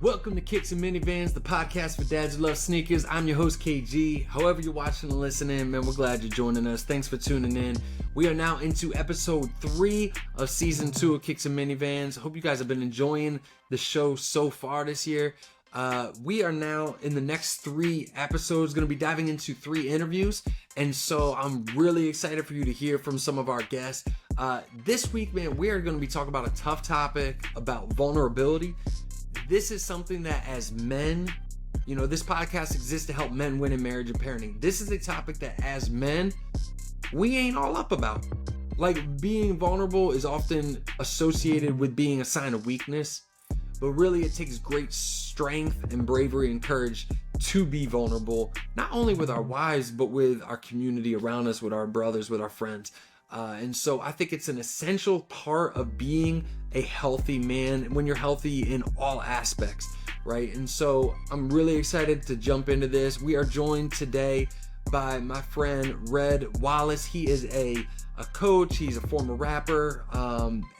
Welcome to Kicks and Minivans, the podcast for dads who love sneakers. I'm your host, KG. However you're watching and listening, man, we're glad you're joining us. Thanks for tuning in. We are now into episode 3 of season 2 of Kicks and Minivans. Hope you guys have been enjoying the show so far this year. We are now in the next 3 episodes going to be diving into 3 interviews, and so I'm really excited for you to hear from some of our guests. This week, man, we are going to be talking about a tough topic about vulnerability. This is something that as men, you know, this podcast exists to help men win in marriage and parenting. This is a topic that as men, we ain't all up about. Like, being vulnerable is often associated with being a sign of weakness, but really it takes great strength and bravery and courage to be vulnerable, not only with our wives, but with our community around us, with our brothers, with our friends. And so I think it's an essential part of being a healthy man when you're healthy in all aspects, right? And so I'm really excited to jump into this. We are joined today by my friend Red Wallace. He is a coach. He's a former rapper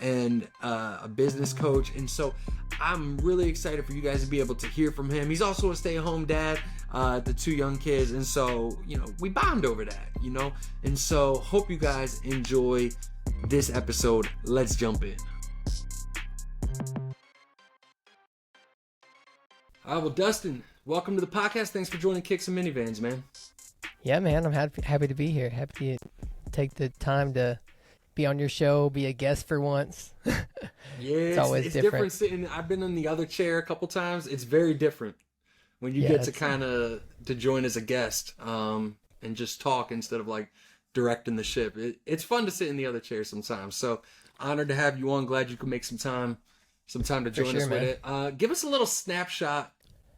and a business coach. And so I'm really excited for you guys to be able to hear from him. He's also a stay-at-home dad to 2 young kids. And so, you know, we bond over that, you know? And so hope you guys enjoy this episode. Let's jump in. Well, Dustin, welcome to the podcast. Thanks for joining Kicks and Minivans, man. Yeah, man, I'm happy to be here. Happy to take the time to be on your show, be a guest for once. Yeah, it's always different sitting. I've been in the other chair a couple times. It's very different when you get to kind of to join as a guest and just talk instead of like directing the ship. It's fun to sit in the other chair sometimes. So honored to have you on. Glad you could make some time to join us with it. Give us a little snapshot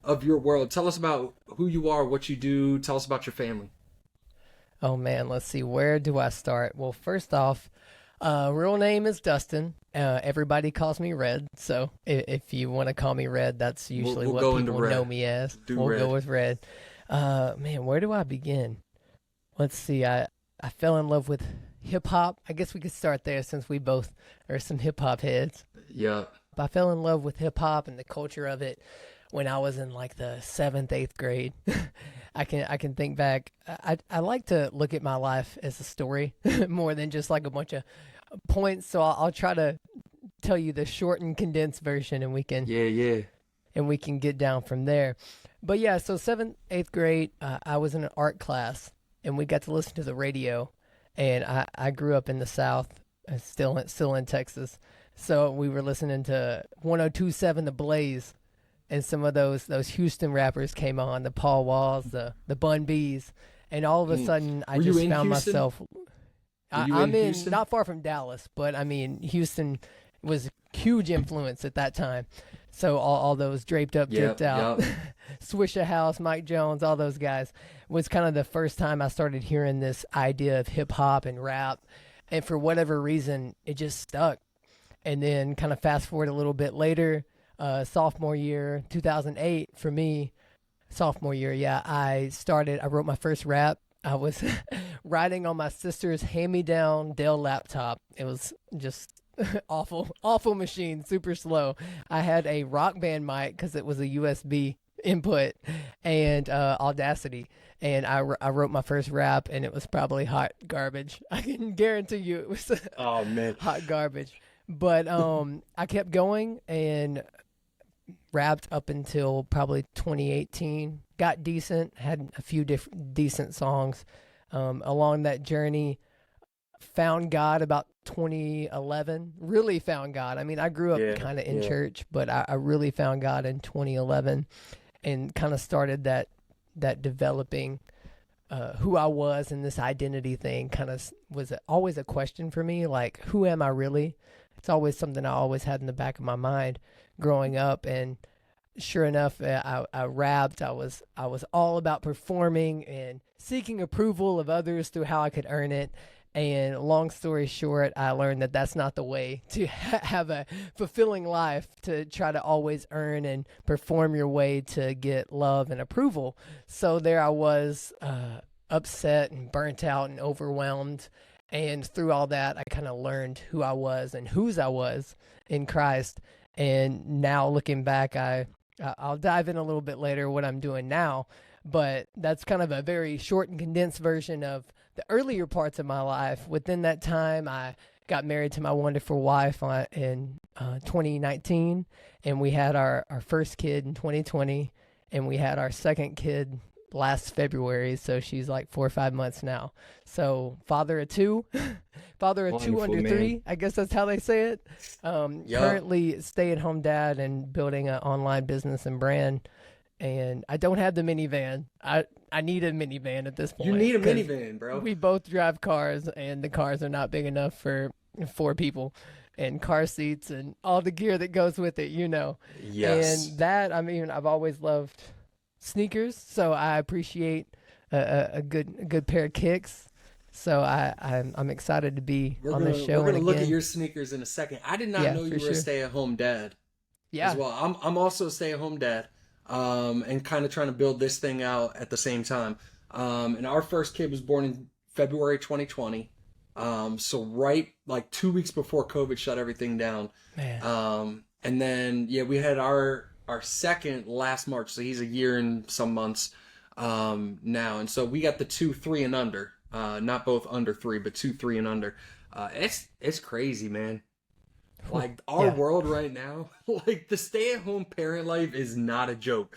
of your world. Tell us about who you are, what you do. Tell us about your family. Oh man, let's see. Where do I start? Well, first off, real name is Dustin. Everybody calls me Red. So if you want to call me Red, that's usually what people know me as. We'll go with Red. Man, where do I begin? Let's see. I fell in love with hip hop. I guess we could start there since we both are some hip hop heads. Yeah. I fell in love with hip hop and the culture of it when I was in like the 7th, 8th grade. I can think back. I like to look at my life as a story more than just like a bunch of points. So I'll try to tell you the short and condensed version, and we can and we can get down from there. But yeah, so 7th, 8th grade, I was in an art class, and we got to listen to the radio. And I grew up in the South, still in Texas. So we were listening to 102.7 The Blaze. And some of those Houston rappers came on, the Paul Walls, the Bun B's, and all of a sudden I just found myself. I'm in not far from Dallas, but I mean Houston was a huge influence at that time. So all those draped up, dipped out, Swisha House, Mike Jones, all those guys was kind of the first time I started hearing this idea of hip hop and rap, and for whatever reason it just stuck. And then kind of fast forward a little bit later. Sophomore year, 2008 for me, sophomore year, I wrote my first rap. I was writing on my sister's hand-me-down Dell laptop. It was just awful machine, super slow. I had a Rock Band mic because it was a USB input and Audacity. And I wrote my first rap, and it was probably hot garbage. I can guarantee you it was hot garbage. But I kept going and rapped up until probably 2018. Got decent, had a few decent songs along that journey. Found God about 2011. Really found God. I mean, I grew up kind of in church, but I really found God in 2011 and kind of started that developing who I was, and this identity thing kind of was always a question for me, like, who am I really? It's always something I always had in the back of my mind growing up. And sure enough, I rapped. I was all about performing and seeking approval of others through how I could earn it. And long story short, I learned that that's not the way to have a fulfilling life, to try to always earn and perform your way to get love and approval. So there I was, upset and burnt out and overwhelmed. And through all that, I kind of learned who I was and whose I was in Christ. And now looking back, I I'll dive in a little bit later what I'm doing now, but that's kind of a very short and condensed version of the earlier parts of my life. Within that time, I got married to my wonderful wife in 2019, and we had our first kid in 2020, and we had our second kid last February, so she's like 4 or 5 months now. So father of two, father of two Wonderful, under man. three, I guess that's how they say it. Currently stay-at-home dad and building an online business and brand. And I don't have the minivan. I need a minivan at this point. You need a 'cause minivan, bro. we both drive cars, and the cars are not big enough for 4 people, and car seats and all the gear that goes with it, you know. Yes. And that, I mean, I've always loved sneakers, so I appreciate a good pair of kicks. So I'm excited to be on the show. We're gonna look at your sneakers in a second. I did not know you were a sure. stay-at-home dad Yeah. as well. I'm also a stay-at-home dad, and kind of trying to build this thing out at the same time. And our first kid was born in February 2020. So right like 2 weeks before COVID shut everything down. Man. And then we had our second last March, so he's a year and some months now. And so we got the 2, 3 and under. Not both under 3, but 2, 3 and under. It's crazy, man. Like our world right now, like the stay-at-home parent life is not a joke.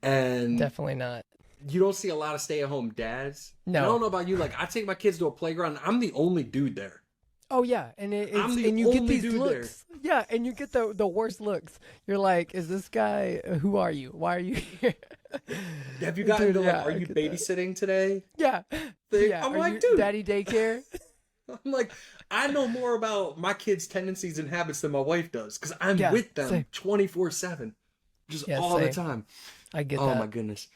And Definitely not. you don't see a lot of stay-at-home dads. No. I don't know about you. Like I take my kids to a playground. I'm the only dude there. Oh yeah, and I'm the and you get only these dude looks. Yeah, and you get the worst looks. You're like, is this guy? Who are you? Why are you here? Have you gotten Dude, to like, yeah, are I you get that. babysitting today? Yeah, yeah. I'm Are like, you dude. daddy daycare. I'm like, I know more about my kids' tendencies and habits than my wife does because I'm Yeah, with them same. 24/7, just Yeah, all the same. time. I get Oh that. my goodness,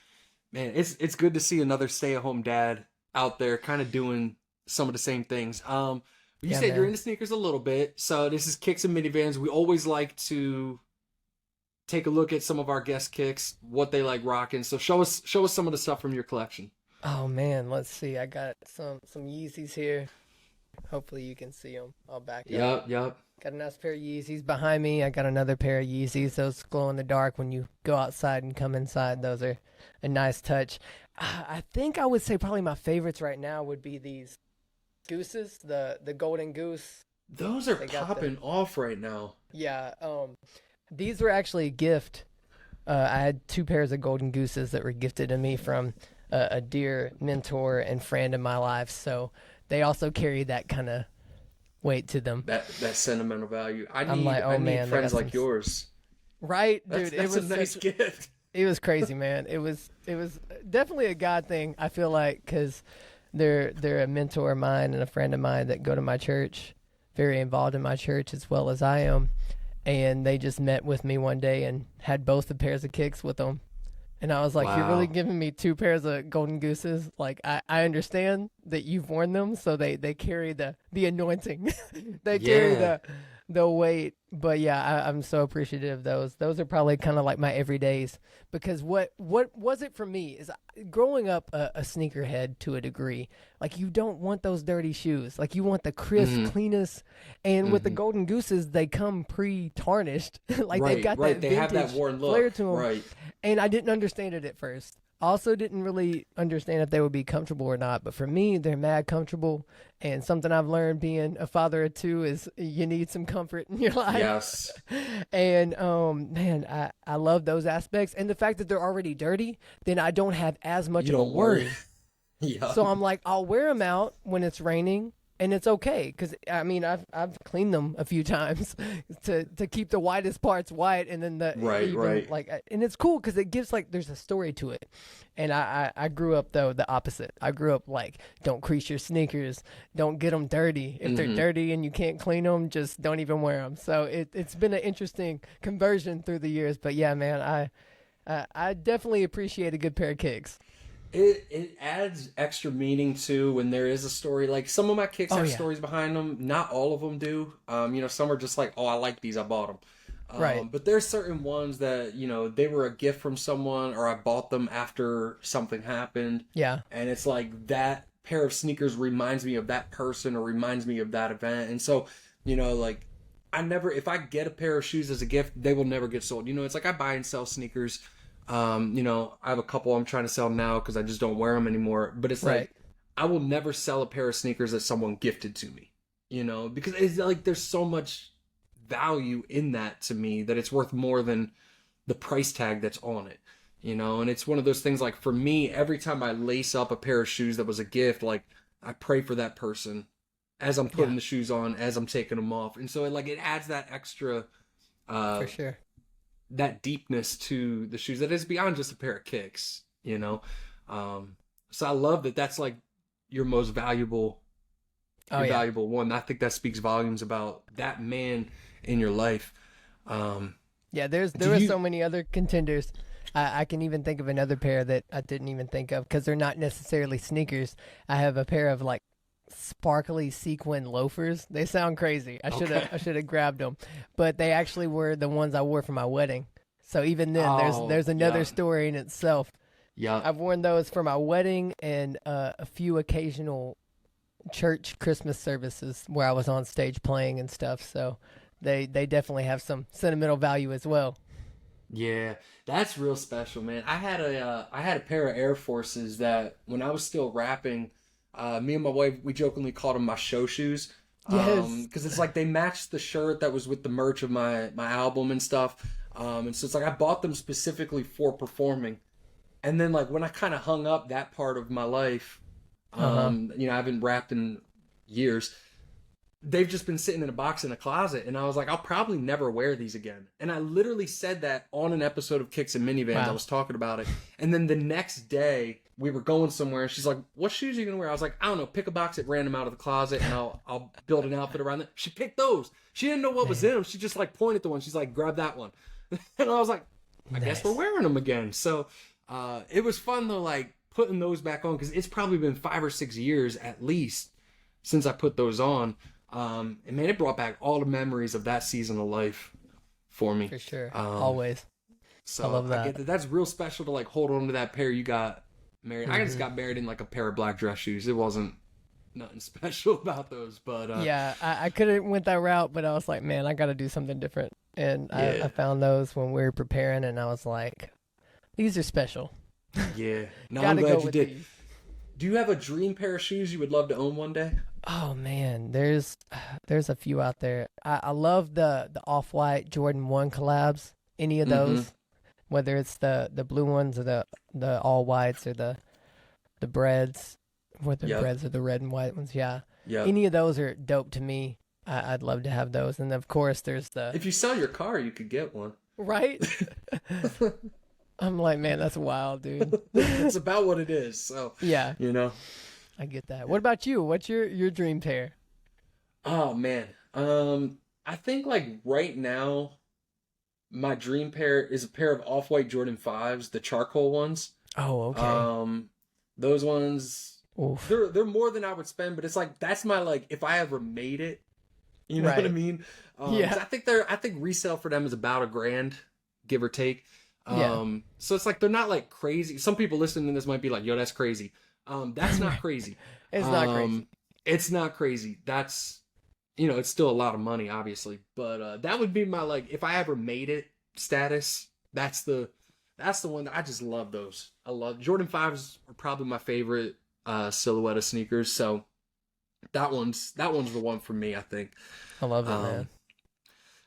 man, it's good to see another stay-at-home dad out there, kind of doing some of the same things. You Yeah, said you're man. into sneakers a little bit, so this is Kicks and Minivans. We always like to take a look at some of our guest kicks, what they like rocking. So show us some of the stuff from your collection. Oh man, let's see. I got some Yeezys here. Hopefully you can see them. I'll back up. Yep. Got a nice pair of Yeezys behind me. I got another pair of Yeezys. Those glow in the dark when you go outside and come inside. Those are a nice touch. I think I would say probably my favorites right now would be these Gooses, the Golden Goose. Those are They got popping off right now. Yeah, these were actually a gift. I had 2 pairs of Golden Gooses that were gifted to me from a dear mentor and friend in my life. So they also carry that kind of weight to them. That sentimental value. I I'm need like, oh, I need man, they friends got like some- yours. Right, That's, dude. that's it was a nice gift. It was crazy, man. It was definitely a God thing. I feel like because they're a mentor of mine and a friend of mine that go to my church, very involved in my church as well as I am, and they just met with me one day and had both the pairs of kicks with them. And I was like, You're really Wow. giving me 2 pairs of Golden Gooses? Like, I understand that you've worn them, so they carry the anointing. They carry Yeah. the weight. But yeah, I'm so appreciative of those. Those are probably kind of like my everydays. Because what was it for me is growing up a sneakerhead to a degree. Like, you don't want those dirty shoes. Like, you want the crisp, cleanest. And with the Golden Gooses, they come pre-tarnished. Like, they've got that They have that vintage worn look. flair to them. Right. And I didn't understand it at first. Also didn't really understand if they would be comfortable or not. But for me, they're mad comfortable. And something I've learned being a father of 2 is you need some comfort in your life. Yes. And man, I love those aspects. And the fact that they're already dirty, then I don't have as much You of a don't worry. worry. Yeah. So I'm like, I'll wear them out when it's raining, and it's okay because I mean I've cleaned them a few times to keep the whitest parts white, and then the Right. like, and it's cool because it gives like there's a story to it. And I grew up though the opposite. I grew up like, don't crease your sneakers, don't get them dirty. If they're dirty and you can't clean them, just don't even wear them. So it's been an interesting conversion through the years. But yeah, man, I definitely appreciate a good pair of kicks. It adds extra meaning to when there is a story. Like some of my kicks have yeah. stories behind them. Not all of them do. Some are just like, oh, I like these, I bought them. Right. But there's certain ones that, they were a gift from someone or I bought them after something happened. Yeah. And it's like that pair of sneakers reminds me of that person or reminds me of that event. And so, like if I get a pair of shoes as a gift, they will never get sold. You know, it's like I buy and sell sneakers. You know, I have a couple I'm trying to sell now because I just don't wear them anymore. But it's Right. like, I will never sell a pair of sneakers that someone gifted to me, you know, because it's like there's so much value in that to me that it's worth more than the price tag that's on it, you know. And it's one of those things, like for me, every time I lace up a pair of shoes that was a gift, like I pray for that person as I'm putting the shoes on, as I'm taking them off. And so it adds that extra, For sure. that deepness to the shoes that is beyond just a pair of kicks, you know. So I love that that's like your most valuable, valuable one. I think that speaks volumes about that man in your life. Yeah, there were so many other contenders. I can even think of another pair that I didn't even think of because they're not necessarily sneakers. I have a pair of like sparkly sequin loafers. They sound crazy. I should have grabbed them, but they actually were the ones I wore for my wedding. So even then, there's another story in itself. Yeah, I've worn those for my wedding and a few occasional church Christmas services where I was on stage playing and stuff. So they definitely have some sentimental value as well. Yeah, that's real special, man. I had a pair of Air Forces that when I was still rapping, me and my wife, we jokingly called them my show shoes. Yes. Because it's like they matched the shirt that was with the merch of my album and stuff. And so it's like I bought them specifically for performing. And then like when I kind of hung up that part of my life, you know, I haven't rapped in years. They've just been sitting in a box in a closet, and I was like, I'll probably never wear these again. And I literally said that on an episode of Kicks and Minivans. Wow. I was talking about it, and then the next day we were going somewhere, and she's like, "What shoes are you gonna wear?" I was like, "I don't know. Pick a box at random out of the closet, and I'll build an outfit around it." She picked those. She didn't know what was in them. She just like pointed to one. She's like, "Grab that one," and I was like, "I guess we're wearing them again." So it was fun though, like putting those back on because it's probably been 5 or 6 years at least since I put those on. And man, it brought back all the memories of that season of life for me. For sure. Always. So I love that. I get that. That's real special to like hold on to that pair you got married. I just got married in like a pair of black dress shoes. It wasn't nothing special about those, but yeah, I could have went that route, but I was like, man, I got to do something different. And I found those when we were preparing, and I was like, these are special. Yeah. No, Gotta I'm glad go you with did. these. Do you have a dream pair of shoes you would love to own one day? Oh man, there's a few out there. I love the Off-White Jordan 1 collabs. Any of those, whether it's the blue ones or the all whites or the breads, whether the breads or the red and white ones. Yeah. Any of those are dope to me. I'd love to have those. And of course, there's the. If you sell your car, you could get one. Right. I'm like, man, that's wild, dude. It's about what it is. So yeah, you know. I get that. What about you? What's your dream pair? Oh man. I think like right now my dream pair is a pair of Off-White Jordan 5s, the charcoal ones. Oh, okay. Those ones, Oof. they're more than I would spend, but it's like that's my like if I ever made it, you know what I mean? Yeah. 'Cause I think resale for them is about $1,000, give or take. So it's like they're not like crazy. Some people listening to this might be like, "Yo, that's crazy." That's not crazy. It's not crazy. It's not crazy. That's, you know, it's still a lot of money, obviously. But that would be my like if I ever made it status. That's the one that I just love those. I love Jordan 5s are probably my favorite silhouette of sneakers. So that one's the one for me, I think. I love that, man.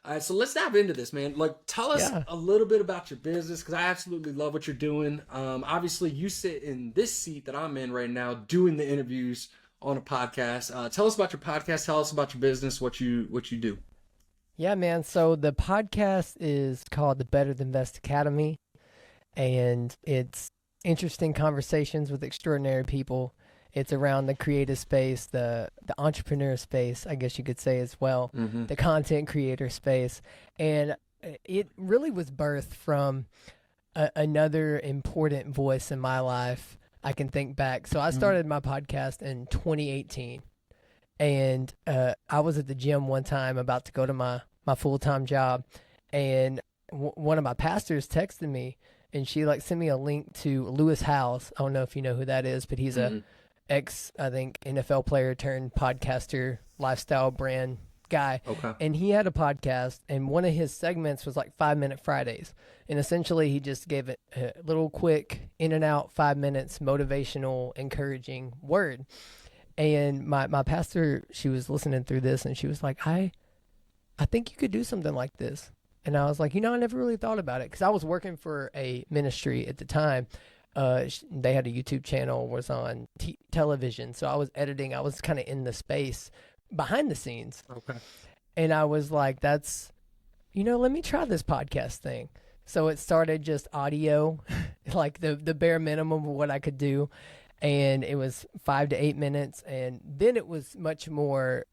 All right, so let's dive into this, man. Like, tell us a little bit about your business, because I absolutely love what you're doing. Obviously, you sit in this seat that I'm in right now, doing the interviews on a podcast. Tell us about your podcast. Tell us about your business, what you do. Yeah, man. So the podcast is called the Better Than Best Academy, and it's interesting conversations with extraordinary people. It's around the creative space, the entrepreneur space, I guess you could say as well, the content creator space. And it really was birthed from another important voice in my life. I can think back. So I started my podcast in 2018. And I was at the gym one time about to go to my full-time job. And one of my pastors texted me, and she like sent me a link to Lewis Howes. I don't know if you know who that is, but he's a I think NFL player turned podcaster, lifestyle brand guy. Okay. And he had a podcast, and one of his segments was like 5-Minute Fridays. And essentially, he just gave it a little quick, in and out, 5 minutes, motivational, encouraging word. And my pastor, she was listening through this, and she was like, I think you could do something like this. And I was like, I never really thought about it, because I was working for a ministry at the time. They had a YouTube channel, was on television. So I was editing. I was kind of in the space behind the scenes. Okay. And I was like, that's, let me try this podcast thing. So it started just audio, like the bare minimum of what I could do. And it was 5 to 8 minutes. And then it was much more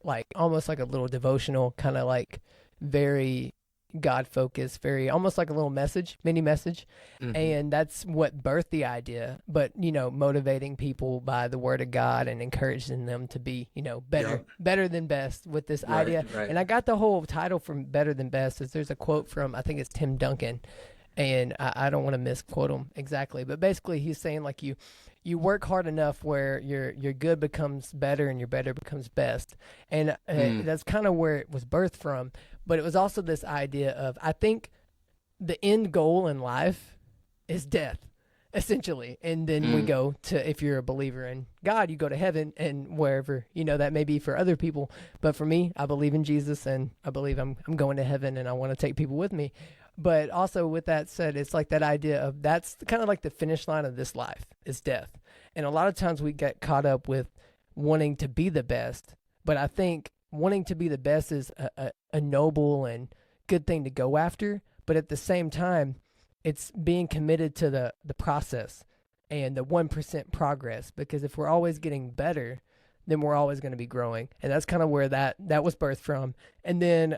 like almost like a little devotional, kind of like very God focused, very almost like a little mini message. And that's what birthed the idea. But motivating people by the word of God and encouraging them to be better than best with this idea. Right. And I got the whole title from Better Than Best. Is there's a quote from, I think it's Tim Duncan, and I don't want to misquote him exactly, but basically he's saying like you work hard enough where your good becomes better and your better becomes best. And that's kind of where it was birthed from. But it was also this idea of, I think the end goal in life is death, essentially. And then we go to, if you're a believer in God, you go to heaven, and wherever, that may be for other people. But for me, I believe in Jesus, and I believe I'm going to heaven, and I want to take people with me. But also with that said, it's like that idea of that's kind of like the finish line of this life is death. And a lot of times we get caught up with wanting to be the best. But I think wanting to be the best is a noble and good thing to go after. But at the same time, it's being committed to the process and the 1% progress. Because if we're always getting better, then we're always going to be growing. And that's kind of where that was birthed from. And then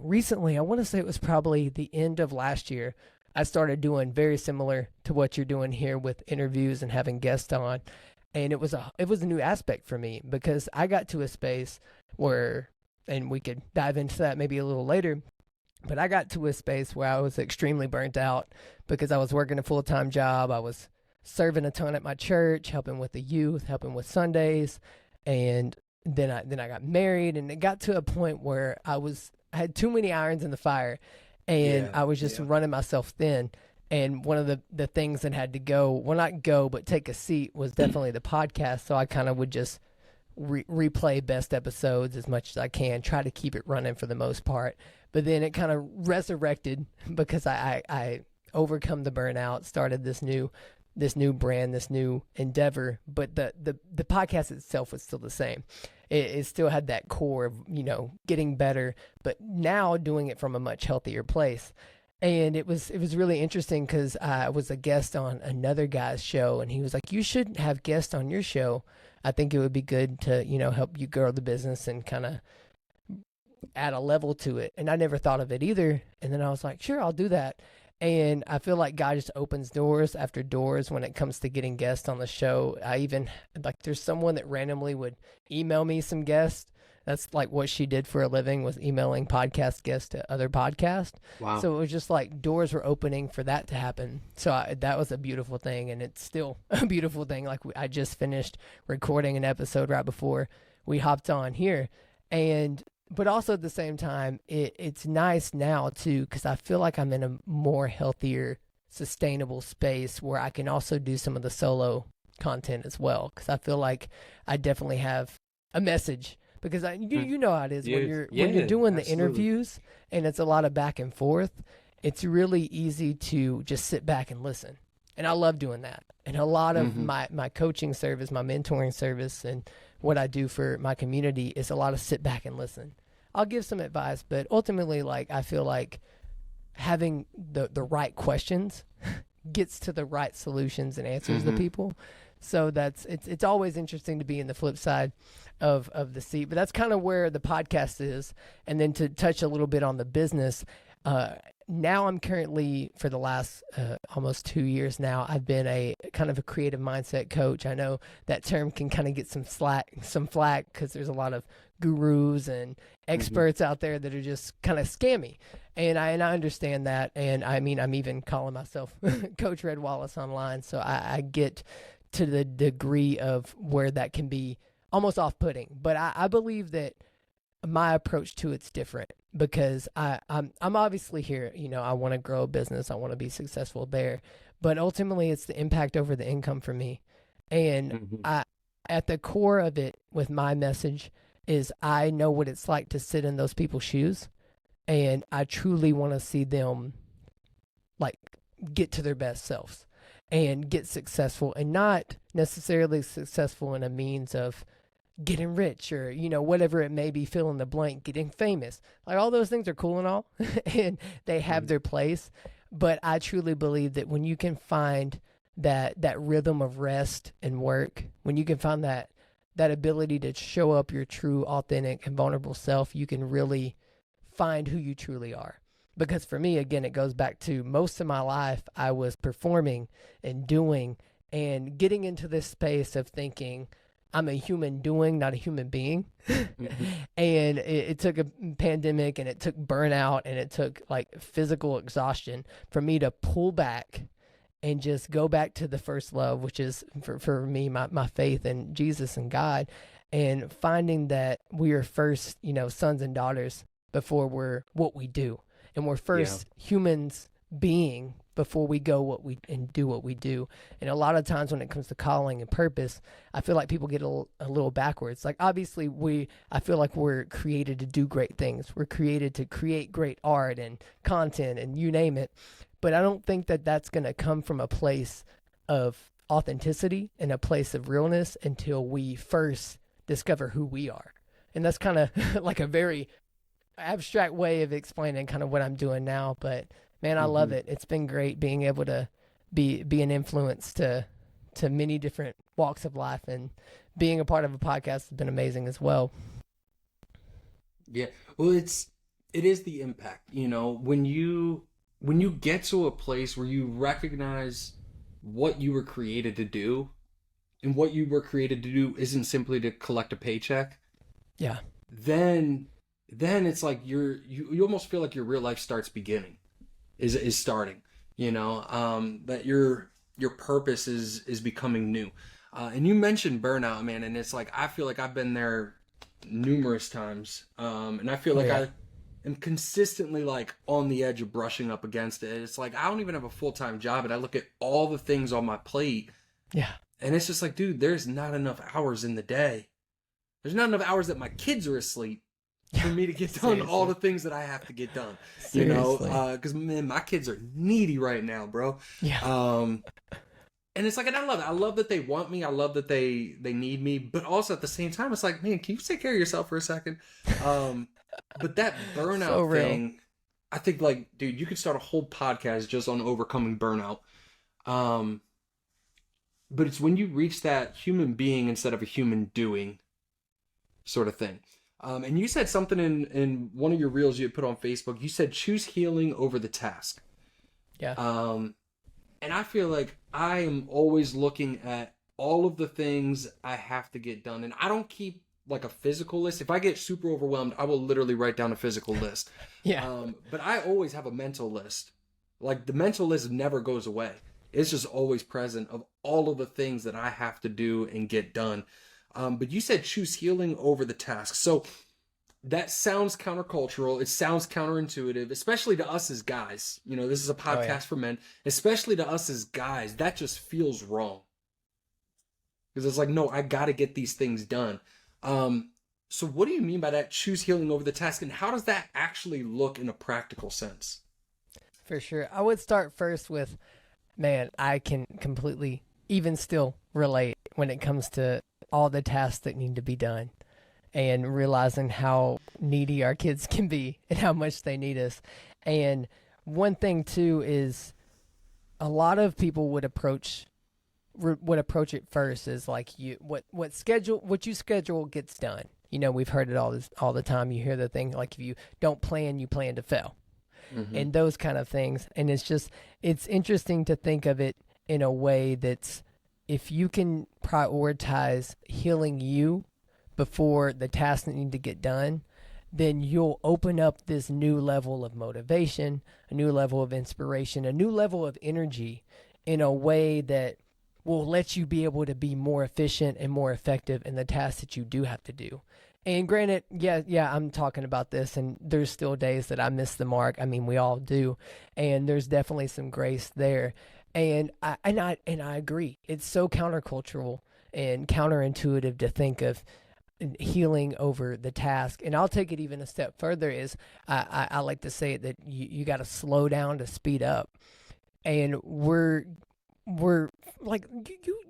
recently, I want to say it was probably the end of last year, I started doing very similar to what you're doing here with interviews and having guests on. And it was a new aspect for me, because I got to a space where, and we could dive into that maybe a little later, but I got to a space where I was extremely burnt out because I was working a full-time job. I was serving a ton at my church, helping with the youth, helping with Sundays. And then I got married, and it got to a point where I had too many irons in the fire, and I was just running myself thin. And one of the things that had to go, well, not go, but take a seat, was definitely the podcast. So I kind of would just replay best episodes as much as I can, try to keep it running for the most part. But then it kind of resurrected because I overcome the burnout, started this new brand, this new endeavor. But the podcast itself was still the same. It still had that core of, getting better, but now doing it from a much healthier place. And it was really interesting because I was a guest on another guy's show, and he was like, you should have guests on your show. I think it would be good to, help you grow the business and kind of add a level to it. And I never thought of it either. And then I was like, sure, I'll do that. And I feel like God just opens doors after doors when it comes to getting guests on the show. I even, there's someone that randomly would email me some guests. That's like what she did for a living, was emailing podcast guests to other podcasts. Wow. So it was just like doors were opening for that to happen. So that was a beautiful thing, and it's still a beautiful thing. Like I just finished recording an episode right before we hopped on here. But also at the same time, it's nice now too, because I feel like I'm in a more healthier, sustainable space where I can also do some of the solo content as well. Because I feel like I definitely have a message. Because you know how it is when you're doing the interviews and it's a lot of back and forth. It's really easy to just sit back and listen, and I love doing that. And a lot of my coaching service, my mentoring service, and what I do for my community is a lot of sit back and listen. I'll give some advice, but ultimately, I feel like having the right questions gets to the right solutions and answers to people. So it's always interesting to be in the flip side of the seat. But that's kind of where the podcast is. And then to touch a little bit on the business, now I'm currently, for the last almost 2 years now, I've been a kind of a creative mindset coach. I know that term can kind of get some flack because there's a lot of gurus and experts out there that are just kind of scammy. And I understand that. And I mean, I'm even calling myself Coach Red Wallace online. So I get to the degree of where that can be almost off-putting. But I believe that my approach to it's different because I'm obviously here. I want to grow a business. I want to be successful there, but ultimately it's the impact over the income for me. And Mm-hmm. at the core of it with my message is I know what it's like to sit in those people's shoes, and I truly want to see them like get to their best selves and get successful, and not necessarily successful in a means of getting rich or whatever it may be, fill in the blank, getting famous. Like, all those things are cool and all and they have their place, but I truly believe that when you can find that rhythm of rest and work, when you can find that ability to show up your true, authentic, and vulnerable self, you can really find who you truly are. Because for me, again, it goes back to most of my life, I was performing and doing and getting into this space of thinking I'm a human doing, not a human being. Mm-hmm. And it took a pandemic, and it took burnout, and it took like physical exhaustion for me to pull back and just go back to the first love, which is for me, my faith in Jesus and God, and finding that we are first, sons and daughters before we're what we do. And we're first humans being before we go and do what we do. And a lot of times when it comes to calling and purpose, I feel like people get a little backwards. Like, obviously I feel like we're created to do great things. We're created to create great art and content and you name it. But I don't think that that's going to come from a place of authenticity and a place of realness until we first discover who we are. And that's kind of like a very abstract way of explaining kind of what I'm doing now, but man, I love it. It's been great being able to be an influence to many different walks of life, and being a part of a podcast has been amazing as well. Yeah. Well, it is the impact, when you get to a place where you recognize what you were created to do, and what you were created to do isn't simply to collect a paycheck. Yeah. Then it's like you almost feel like your real life starts beginning, is starting, that your purpose is becoming new. And you mentioned burnout, man, and it's like, I feel like I've been there numerous times. And I feel like I am consistently like on the edge of brushing up against it. It's like, I don't even have a full-time job, and I look at all the things on my plate. Yeah. And it's just like, dude, there's not enough hours in the day. There's not enough hours that my kids are asleep for me to get done all the things that I have to get done, because man, my kids are needy right now, bro. Yeah. And it's like, and I love it. I love that they want me. I love that they need me, but also at the same time, it's like, man, can you take care of yourself for a second? But that burnout thing, I think, like, dude, you could start a whole podcast just on overcoming burnout. But it's when you reach that human being instead of a human doing sort of thing. And you said something in one of your reels you had put on Facebook. You said, choose healing over the task. Yeah. And I feel like I am always looking at all of the things I have to get done. And I don't keep like a physical list. If I get super overwhelmed, I will literally write down a physical list. Yeah. But I always have a mental list. Like, the mental list never goes away. It's just always present of all of the things that I have to do and get done. But you said choose healing over the task. So that sounds countercultural. It sounds counterintuitive, especially to us as guys. This is a podcast for men. Especially to us as guys, that just feels wrong. Because it's like, no, I got to get these things done. So what do you mean by that, choose healing over the task? And how does that actually look in a practical sense? For sure. I would start first with, man, I can completely, even still, relate when it comes to all the tasks that need to be done, and realizing how needy our kids can be and how much they need us. And one thing too is, a lot of people would approach it first as like, what you schedule gets done. We've heard it all the time. You hear the thing like, if you don't plan, you plan to fail. Mm-hmm. And those kind of things. And it's interesting to think of it in a way that's, if you can prioritize healing you before the tasks that need to get done, then you'll open up this new level of motivation, a new level of inspiration, a new level of energy in a way that will let you be able to be more efficient and more effective in the tasks that you do have to do. And granted, yeah, I'm talking about this, and there's still days that I miss the mark. I mean, we all do, and there's definitely some grace there. And I agree. It's so countercultural and counterintuitive to think of healing over the task. And I'll take it even a step further. Is I like to say that you got to slow down to speed up, and we're like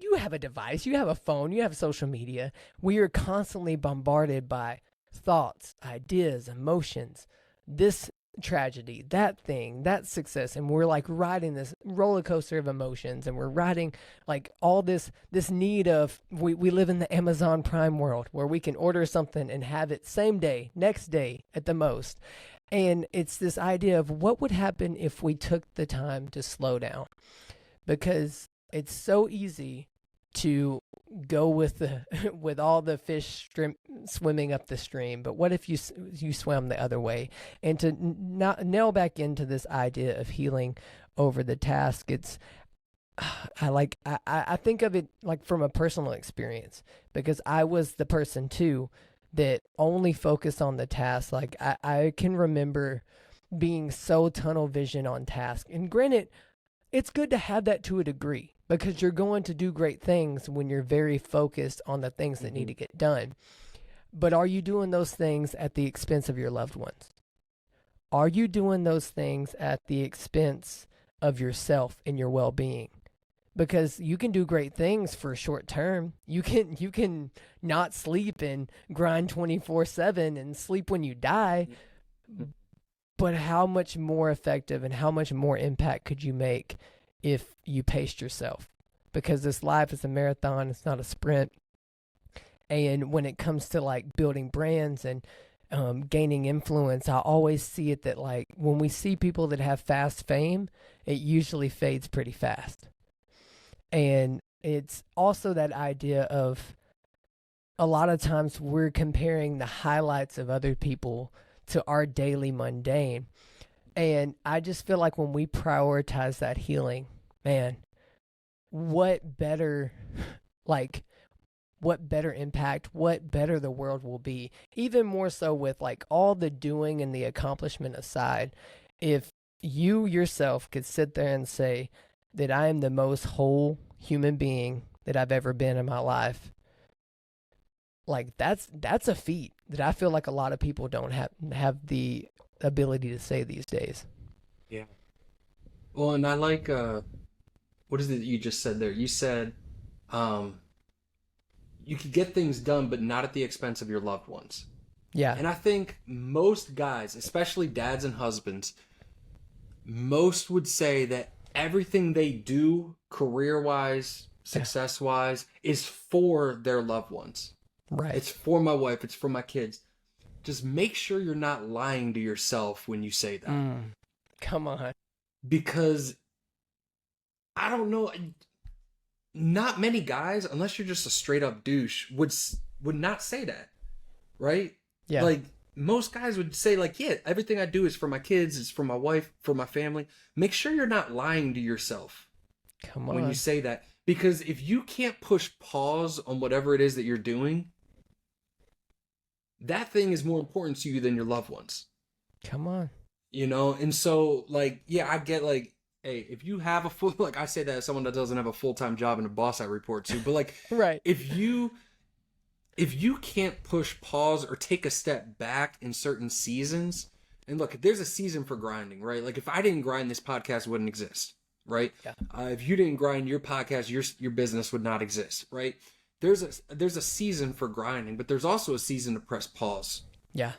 you have a device, you have a phone, you have social media. We are constantly bombarded by thoughts, ideas, emotions, this tragedy, that thing, that success, and we're like riding this roller coaster of emotions, and we're riding like all this need of we live in the Amazon Prime world where we can order something and have it same day, next day at the most. And it's this idea of what would happen if we took the time to slow down, because it's so easy to go with the with all the fish swimming up the stream. But what if you swam the other way? And to not nail back into this idea of healing over the task, it's I think of it like from a personal experience, because I was the person too that only focused on the task. Like I can remember being so tunnel vision on task. And granted, it's good to have that to a degree, because you're going to do great things when you're very focused on the things that need to get done. But are you doing those things at the expense of your loved ones? Are you doing those things at the expense of yourself and your well-being? Because you can do great things for a short term. You can not sleep and grind 24/7 and sleep when you die. But how much more effective and how much more impact could you make if you paced yourself? Because this life is a marathon, it's not a sprint. And when it comes to like building brands and gaining influence, I always see it that like when we see people that have fast fame, it usually fades pretty fast. And it's also that idea of a lot of times we're comparing the highlights of other people to our daily mundane. And I just feel like when we prioritize that healing, man, what better impact, what better the world will be. Even more so with like all the doing and the accomplishment aside, if you yourself could sit there and say that I am the most whole human being that I've ever been in my life, like that's a feat that I feel like a lot of people don't have the ability to say these days. Yeah. Well, and I like what is it that you just said there? You said you could get things done, but not at the expense of your loved ones. Yeah. And I think most guys, especially dads and husbands, most would say that everything they do career-wise, success-wise, is for their loved ones. Right. It's for my wife. It's for my kids. Just make sure you're not lying to yourself when you say that. Come on. Because I don't know, not many guys, unless you're just a straight up douche, would not say that, right? Yeah. Like most guys would say like, yeah, everything I do is for my kids, it's for my wife, for my family. Make sure you're not lying to yourself. Come on. When you say that. Because if you can't push pause on whatever it is that you're doing, that thing is more important to you than your loved ones. Come on. You know? And so, like, yeah, I get, like, hey, if you have a full, like, I say that as someone that doesn't have a full-time job and a boss I report to, but, like, right. If you can't push pause or take a step back in certain seasons, and look, there's a season for grinding, right? Like, if I didn't grind, this podcast wouldn't exist, right? Yeah. If you didn't grind, your podcast, your business would not exist, right? There's a season for grinding, but there's also a season to press pause. Yeah.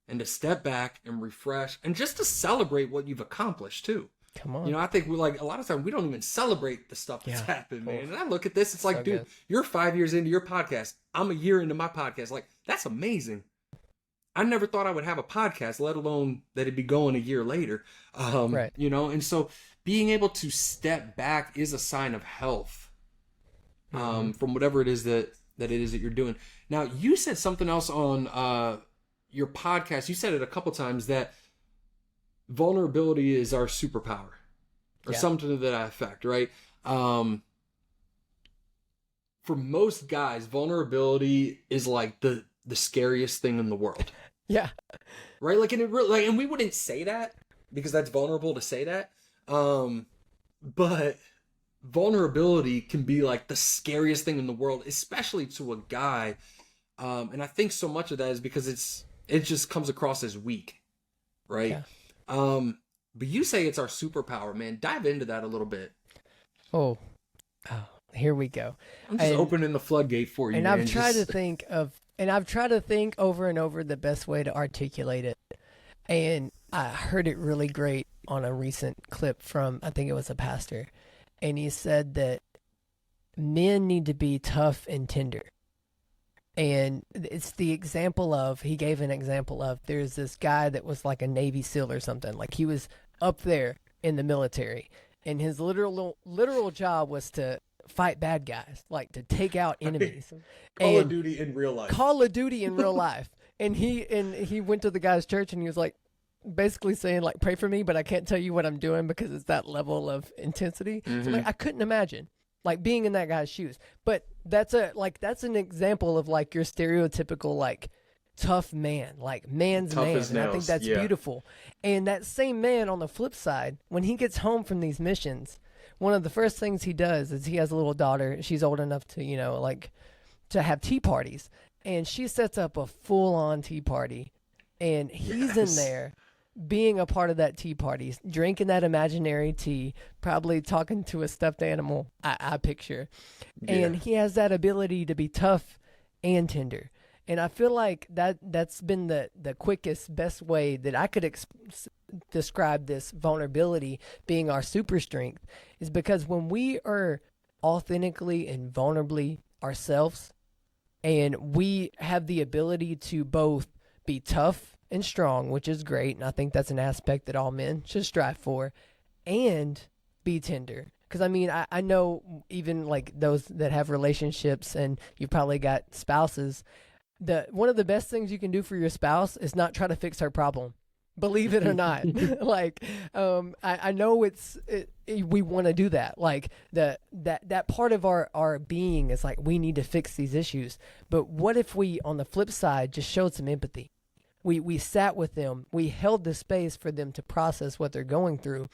And to step back and refresh and just to celebrate what you've accomplished too. Come on. You know, I think we like a lot of times we don't even celebrate the stuff that's happened, man. And I look at this, it's like, dude, you're 5 years into your podcast. I'm a year into my podcast. Like, that's amazing. I never thought I would have a podcast, let alone that it'd be going a year later. Right. You know, and so being able to step back is a sign of health. From whatever it is that you're doing. Now, you said something else on your podcast. You said it a couple times that vulnerability is our superpower, or something to that effect, right? For most guys, vulnerability is like the the scariest thing in the world. Yeah. Right? Like, and we wouldn't say that because that's vulnerable to say that. But vulnerability can be like the scariest thing in the world, especially to a guy. And I think so much of that is because it just comes across as weak, right? Yeah. But you say it's our superpower, man. Dive into that a little bit. Oh, here we go. I'm just opening the floodgate for you. And man. I've tried to think over and over the best way to articulate it. And I heard it really great on a recent clip from, I think it was a pastor. And he said that men need to be tough and tender. And it's the example of, he gave an example of, there's this guy that was like a Navy SEAL or something. Like he was up there in the military. And his literal job was to fight bad guys, like to take out enemies. Call of Duty in real life. Call of Duty in real life. And he went to the guy's church and he was like, basically saying like, pray for me, but I can't tell you what I'm doing because it's that level of intensity. Mm-hmm. So like, I couldn't imagine like being in that guy's shoes. But that's an example of like your stereotypical like tough man, like man's tough man. And I think that's beautiful. And that same man on the flip side, when he gets home from these missions, one of the first things he does is he has a little daughter. She's old enough to, like to have tea parties. And she sets up a full-on tea party. And he's in there being a part of that tea party, drinking that imaginary tea, probably talking to a stuffed animal, I picture. Yeah. And he has that ability to be tough and tender. And I feel like that's been the quickest, best way that I could describe this vulnerability being our super strength, is because when we are authentically and vulnerably ourselves, and we have the ability to both be tough and strong, which is great, and I think that's an aspect that all men should strive for, and be tender. Because, I mean, I know even, like, those that have relationships, and you've probably got spouses, one of the best things you can do for your spouse is not try to fix her problem. Believe it or not. Like, I know we want to do that. Like, that part of our being is like, we need to fix these issues. But what if we, on the flip side, just showed some empathy? We sat with them. We held the space for them to process what they're going through.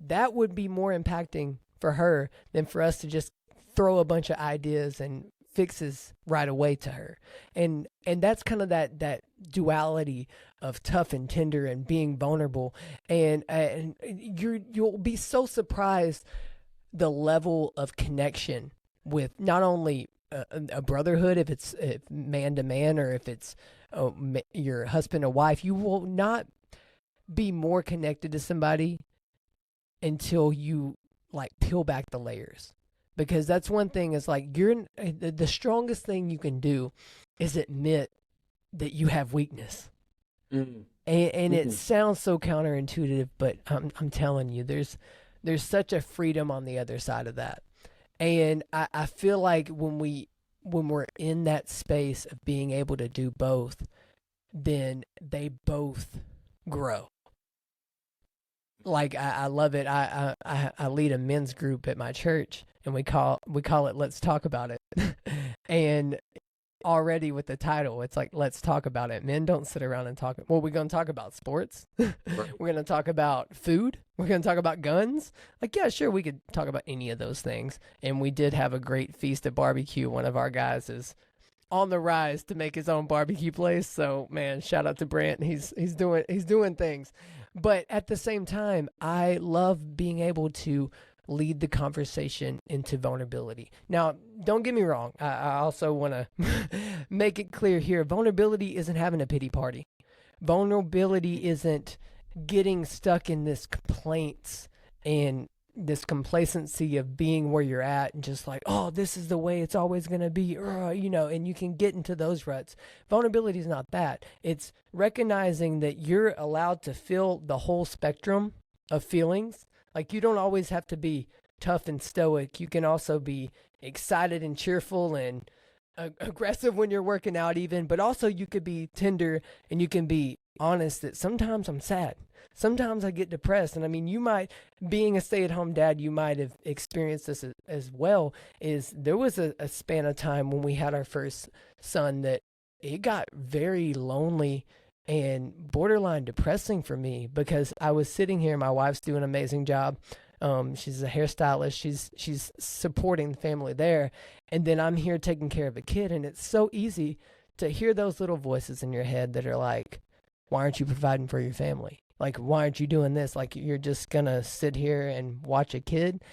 That would be more impacting for her than for us to just throw a bunch of ideas and fixes right away to her. And that's kind of that duality of tough and tender and being vulnerable. And you'll be so surprised the level of connection with not only a brotherhood, if it's man to man, or if it's your husband or wife. You will not be more connected to somebody until you like peel back the layers. Because that's one thing, is like the strongest thing you can do is admit that you have weakness. Mm-hmm. And it sounds so counterintuitive, but I'm telling you, there's such a freedom on the other side of that. And I feel like when we're in that space of being able to do both, then they both grow. Like, I love it. I lead a men's group at my church, and we call it Let's Talk About It. And already with the title, it's like, let's talk about it. Men don't sit around and talk. Well, we're going to talk about sports. Right. We're going to talk about food. We're going to talk about guns. Like, yeah, sure, we could talk about any of those things. And we did have a great feast at barbecue. One of our guys is on the rise to make his own barbecue place. So, man, shout out to Brant. He's doing things. But at the same time, I love being able to lead the conversation into vulnerability. Now, don't get me wrong. I also want to make it clear here. Vulnerability isn't having a pity party. Vulnerability isn't getting stuck in this complaints and this complacency of being where you're at and just like, oh, this is the way it's always going to be, and you can get into those ruts. Vulnerability is not that. It's recognizing that you're allowed to feel the whole spectrum of feelings. Like, you don't always have to be tough and stoic. You can also be excited and cheerful and aggressive when you're working out even, but also you could be tender, and you can be honest that sometimes I'm sad. Sometimes I get depressed. And I mean, you might, being a stay-at-home dad, you might have experienced this as well. Is there was a span of time when we had our first son that it got very lonely and borderline depressing for me, because I was sitting here, my wife's doing an amazing job. She's a hairstylist. She's supporting the family there. And then I'm here taking care of a kid. And it's so easy to hear those little voices in your head that are like, why aren't you providing for your family? Like, why aren't you doing this? Like, you're just going to sit here and watch a kid.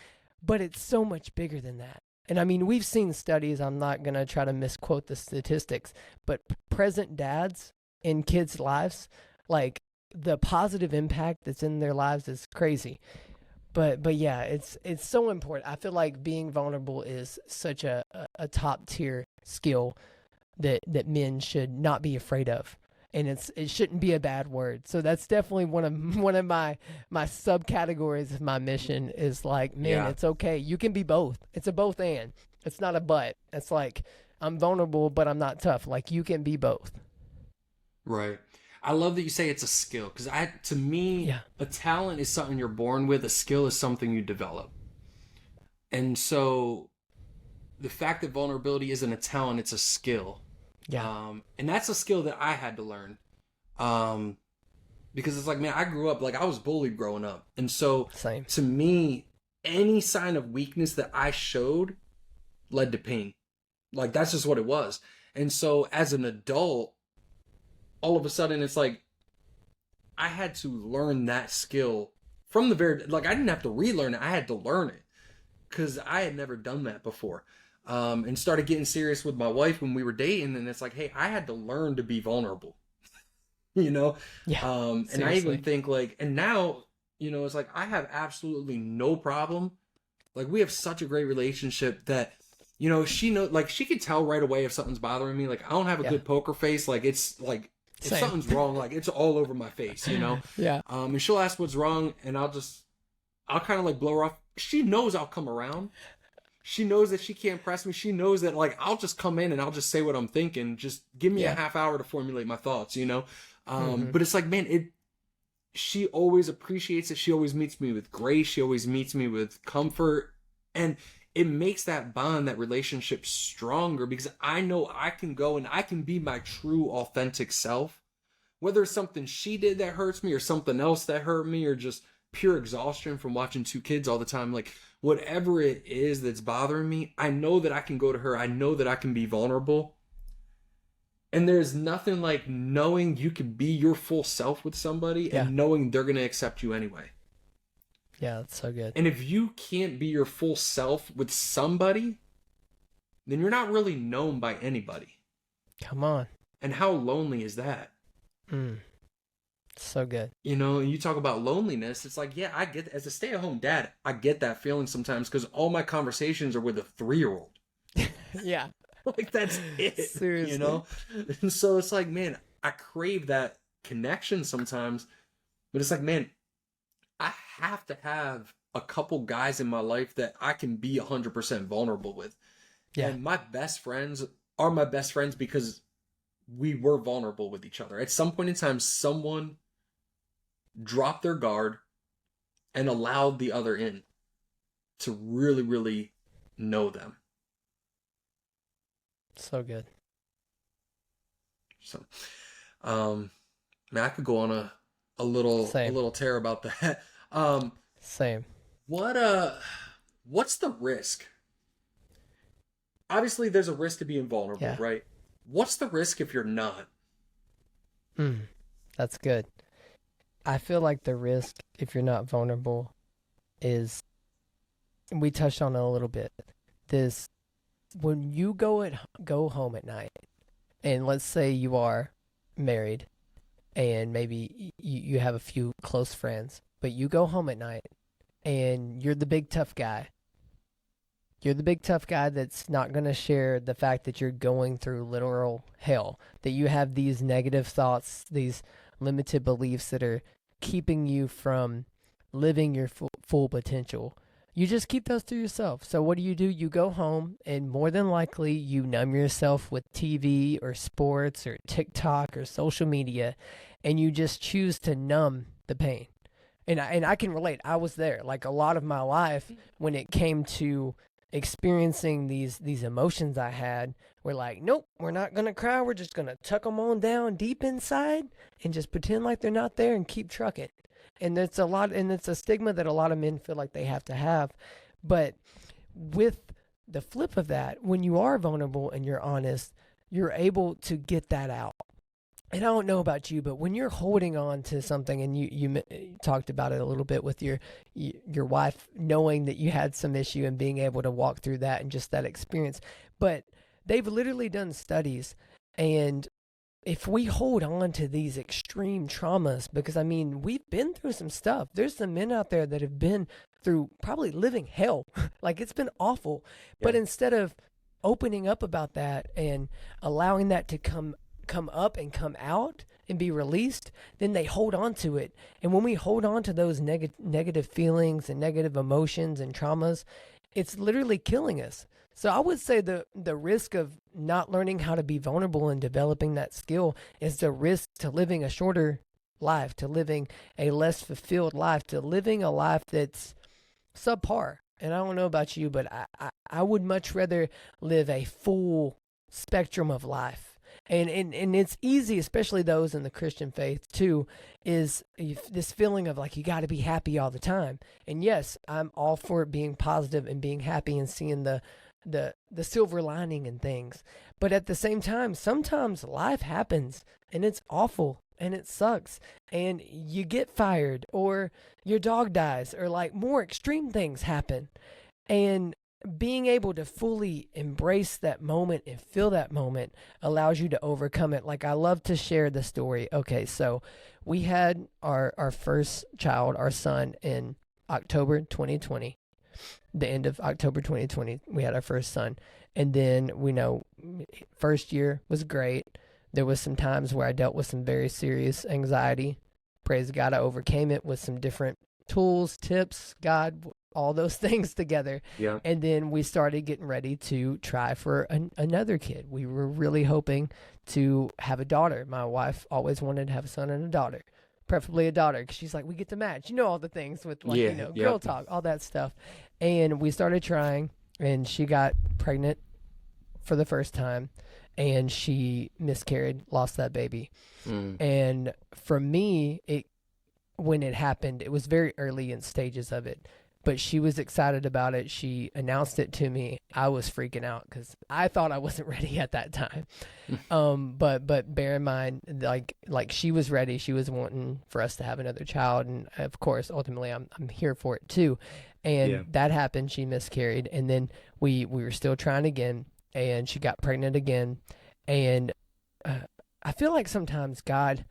But it's so much bigger than that. And I mean, we've seen studies. I'm not going to try to misquote the statistics, but present dads in kids' lives, like, the positive impact that's in their lives is crazy. But yeah, it's so important. I feel like being vulnerable is such a top tier skill that men should not be afraid of. And it shouldn't be a bad word. So that's definitely one of my subcategories of my mission is like, man, It's okay. You can be both. It's a both and. It's not a but. It's like, I'm vulnerable, but I'm not tough. Like, you can be both. Right. I love that you say it's a skill, because to me, a talent is something you're born with. A skill is something you develop. And so the fact that vulnerability isn't a talent, it's a skill. Yeah. And that's a skill that I had to learn. Because it's like, man, I grew up, like, I was bullied growing up. And so Same. To me, any sign of weakness that I showed led to pain. Like, that's just what it was. And so as an adult, all of a sudden it's like I had to learn that skill from the very, like, I didn't have to relearn it. I had to learn it because I had never done that before. And started getting serious with my wife when we were dating. And it's like, hey, I had to learn to be vulnerable, you know? Yeah. And I even think, like, and now, you know, it's like, I have absolutely no problem. Like, we have such a great relationship that, you know, she could tell right away if something's bothering me. Like, I don't have a good poker face. Like, it's like, if something's wrong, like, it's all over my face, you know? Yeah. And she'll ask what's wrong, and I'll kind of like blow her off. She knows I'll come around. She knows that she can't press me. She knows that, like, I'll just come in and I'll just say what I'm thinking. Just give me a half hour to formulate my thoughts, you know? But it's like, man, she always appreciates it. She always meets me with grace. She always meets me with comfort. And it makes that bond, that relationship stronger, because I know I can go and I can be my true, authentic self. Whether it's something she did that hurts me or something else that hurt me or just pure exhaustion from watching two kids all the time, like, whatever it is that's bothering me, I know that I can go to her. I know that I can be vulnerable. And there's nothing like knowing you can be your full self with somebody and knowing they're going to accept you anyway. Yeah, that's so good. And if you can't be your full self with somebody, then you're not really known by anybody. Come on. And how lonely is that? So good. You know, you talk about loneliness. It's like, yeah, I get, as a stay-at-home dad, I get that feeling sometimes because all my conversations are with a 3-year-old. Yeah. Like, that's it. Seriously. You know? And so it's like, man, I crave that connection sometimes. But it's like, man, I have to have a couple guys in my life that I can be 100% vulnerable with. Yeah. And my best friends are my best friends because we were vulnerable with each other. At some point in time, someone dropped their guard and allowed the other in to really, really know them. So good. So, man, I could go on a little tear about that. Same. What's the risk? Obviously, there's a risk to being vulnerable, right? What's the risk if you're not? That's good. I feel like the risk if you're not vulnerable is, we touched on it a little bit, this, when you go home at night, and let's say you are married and maybe you have a few close friends, but you go home at night and you're the big tough guy. You're the big tough guy that's not going to share the fact that you're going through literal hell, that you have these negative thoughts, these limited beliefs that are keeping you from living your full potential. You just keep those to yourself. So what do? You go home and more than likely you numb yourself with TV or sports or TikTok or social media, and you just choose to numb the pain. And I can relate. I was there. Like, a lot of my life when it came to experiencing these emotions I had we're like, nope, we're not going to cry. We're just going to tuck them on down deep inside and just pretend like they're not there and keep trucking. And it's a stigma that a lot of men feel like they have to have. But with the flip of that, when you are vulnerable and you're honest, you're able to get that out. And I don't know about you, but when you're holding on to something, and you talked about it a little bit with your wife, knowing that you had some issue and being able to walk through that and just that experience. But they've literally done studies, and if we hold on to these extreme traumas, because I mean, we've been through some stuff. There's some men out there that have been through probably living hell. Like, it's been awful. Yeah. But instead of opening up about that and allowing that to come up and come out and be released, then they hold on to it. And when we hold on to those negative feelings and negative emotions and traumas, it's literally killing us. So I would say the risk of not learning how to be vulnerable and developing that skill is the risk to living a shorter life, to living a less fulfilled life, to living a life that's subpar. And I don't know about you, but I would much rather live a full spectrum of life. And it's easy, especially those in the Christian faith too, is this feeling of like, you got to be happy all the time. And yes, I'm all for being positive and being happy and seeing the silver lining in things. But at the same time, sometimes life happens and it's awful and it sucks, and you get fired or your dog dies or like more extreme things happen. And being able to fully embrace that moment and feel that moment allows you to overcome it. Like, I love to share the story. Okay, so we had our first child, our son, in October 2020. The end of October 2020, we had our first son. And then, we know, first year was great. There was some times where I dealt with some very serious anxiety. Praise God, I overcame it with some different tools, tips, God, all those things together. Yeah. And then we started getting ready to try for another kid. We were really hoping to have a daughter. My wife always wanted to have a son and a daughter, preferably a daughter, because she's like, we get to match. You know, all the things with, like, girl talk, all that stuff. And we started trying, and she got pregnant for the first time, and she miscarried, lost that baby. And for me, when it happened, it was very early in stages of it. But she was excited about it. She announced it to me. I was freaking out because I thought I wasn't ready at that time. But bear in mind, like she was ready. She was wanting for us to have another child, and of course, ultimately, I'm here for it too. And that happened. She miscarried, and then we were still trying again, and she got pregnant again. And I feel like sometimes God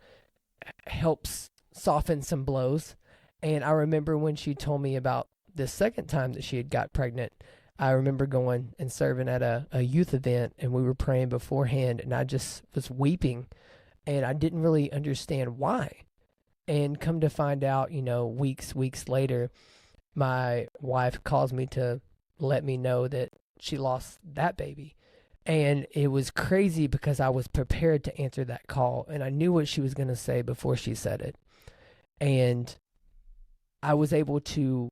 helps soften some blows. And I remember when she told me about the second time that she had got pregnant, I remember going and serving at a youth event, and we were praying beforehand, and I just was weeping, and I didn't really understand why. And come to find out, weeks later, my wife calls me to let me know that she lost that baby. And it was crazy because I was prepared to answer that call, and I knew what she was going to say before she said it. And I was able to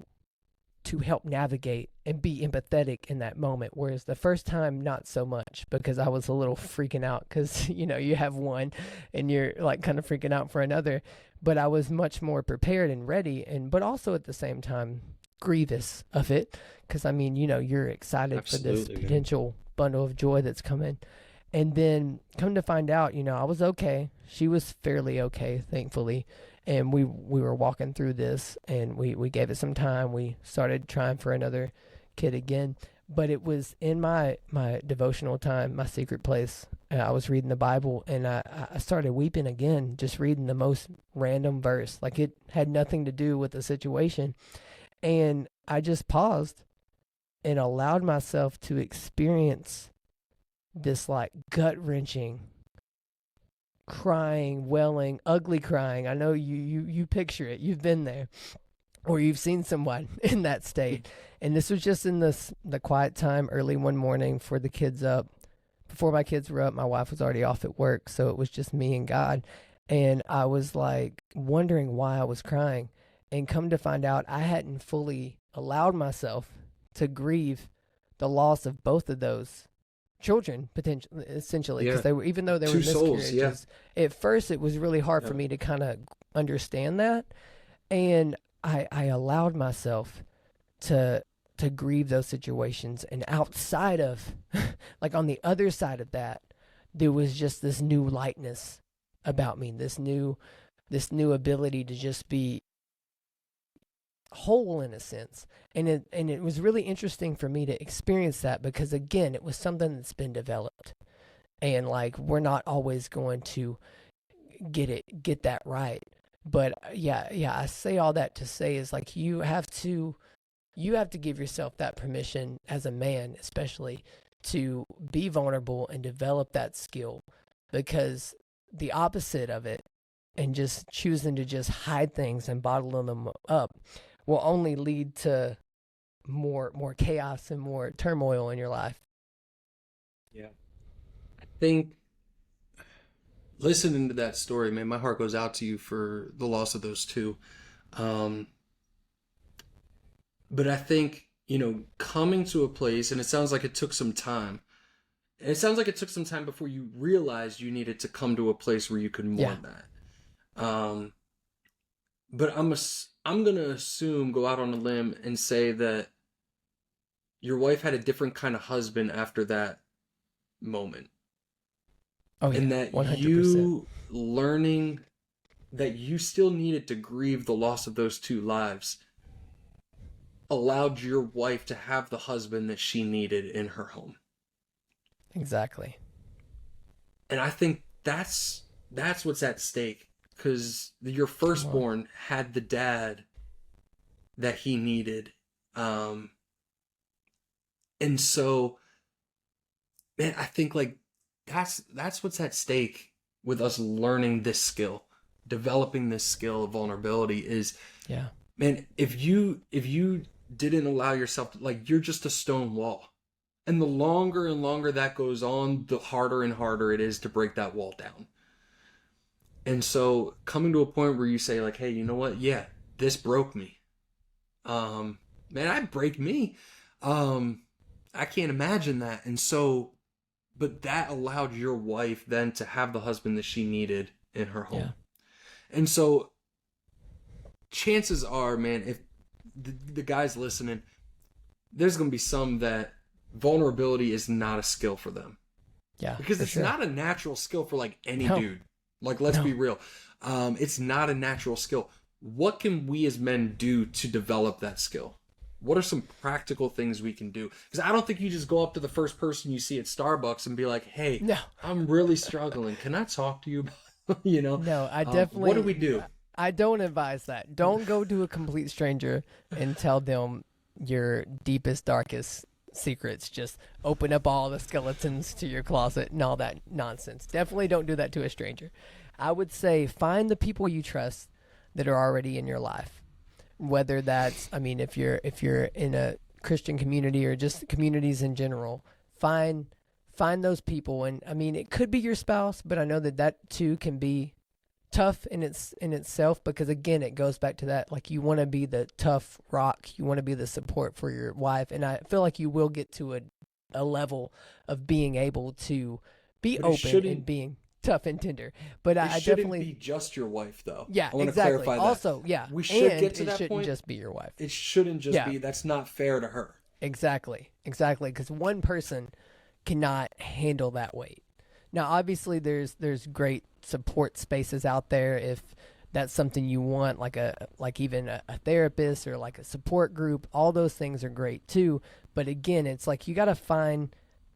help navigate and be empathetic in that moment, whereas the first time, not so much, because I was a little freaking out because, you have one and you're like kind of freaking out for another. But I was much more prepared and ready, but also at the same time grievous of it, because I mean, you're excited Absolutely, for this potential bundle of joy that's coming. And then come to find out, I was okay. She was fairly okay, thankfully. And we were walking through this, and we gave it some time. We started trying for another kid again. But it was in my devotional time, my secret place. I was reading the Bible, and I started weeping again, just reading the most random verse. Like, it had nothing to do with the situation. And I just paused and allowed myself to experience this, like, gut-wrenching crying, wailing, ugly crying. I know you picture it. You've been there, or you've seen someone in that state. And this was just in the quiet time early one morning for the kids up. Before my kids were up, my wife was already off at work, so it was just me and God. And I was like wondering why I was crying, and come to find out I hadn't fully allowed myself to grieve the loss of both of those children potentially, essentially, because Yeah. they were, even though they were Two souls, miscarriages, at first it was really hard for me to kind of understand that, and I allowed myself to grieve those situations, and outside of like on the other side of that, there was just this new lightness about me, this new ability to just be whole in a sense. And it was really interesting for me to experience that, because again, it was something that's been developed, and like we're not always going to get that right. But yeah, I say all that to say is like you have to give yourself that permission as a man, especially, to be vulnerable and develop that skill, because the opposite of it, and just choosing to just hide things and bottle them up, will only lead to more chaos and more turmoil in your life. Yeah. I think listening to that story, man, my heart goes out to you for the loss of those two. But I think, coming to a place, and it sounds like it took some time. And it sounds like it took some time before you realized you needed to come to a place where you could mourn that. But I'm gonna assume, go out on a limb and say that your wife had a different kind of husband after that moment. Oh yeah, And that 100%. you learning that you still needed to grieve the loss of those two lives allowed your wife to have the husband that she needed in her home. Exactly. And I think that's what's at stake, because your firstborn had the dad that he needed. And so, man, I think like that's what's at stake with us learning this skill, developing this skill of vulnerability is, man, if you didn't allow yourself to, like, you're just a stone wall. And the longer and longer that goes on, the harder and harder it is to break that wall down. And so coming to a point where you say like, hey, you know what? Yeah, this broke me. Man, I'd break me. I can't imagine that. And so, but that allowed your wife then to have the husband that she needed in her home. Yeah. And so chances are, man, if the guys listening, there's going to be some that vulnerability is not a skill for them. Yeah. Because it's not a natural skill for like any dude. Like, let's be real. It's not a natural skill. What can we as men do to develop that skill? What are some practical things we can do? Because I don't think you just go up to the first person you see at Starbucks and be like, hey, I'm really struggling. Can I talk to you about, No, I definitely... what do we do? I don't advise that. Don't go to a complete stranger and tell them your deepest, darkest secrets. Just open up all the skeletons to your closet and all that nonsense. Definitely don't do that to a stranger. I would say find the people you trust that are already in your life. Whether that's, I mean, if you're in a Christian community or just communities in general, find those people. And I mean, it could be your spouse, but I know that too can be tough in itself, because again, it goes back to that, like, you want to be the tough rock, you want to be the support for your wife, and I feel like you will get to a level of being able to be open and being tough and tender. But I definitely be just your wife, though. Yeah, I want exactly. to clarify that. Also, yeah, we should and get to it that shouldn't point. Just be your wife. It shouldn't just be. That's not fair to her. Exactly. Because one person cannot handle that weight. Now, obviously, there's great support spaces out there if that's something you want, like even a therapist or like a support group. All those things are great too. But again, it's like you got to find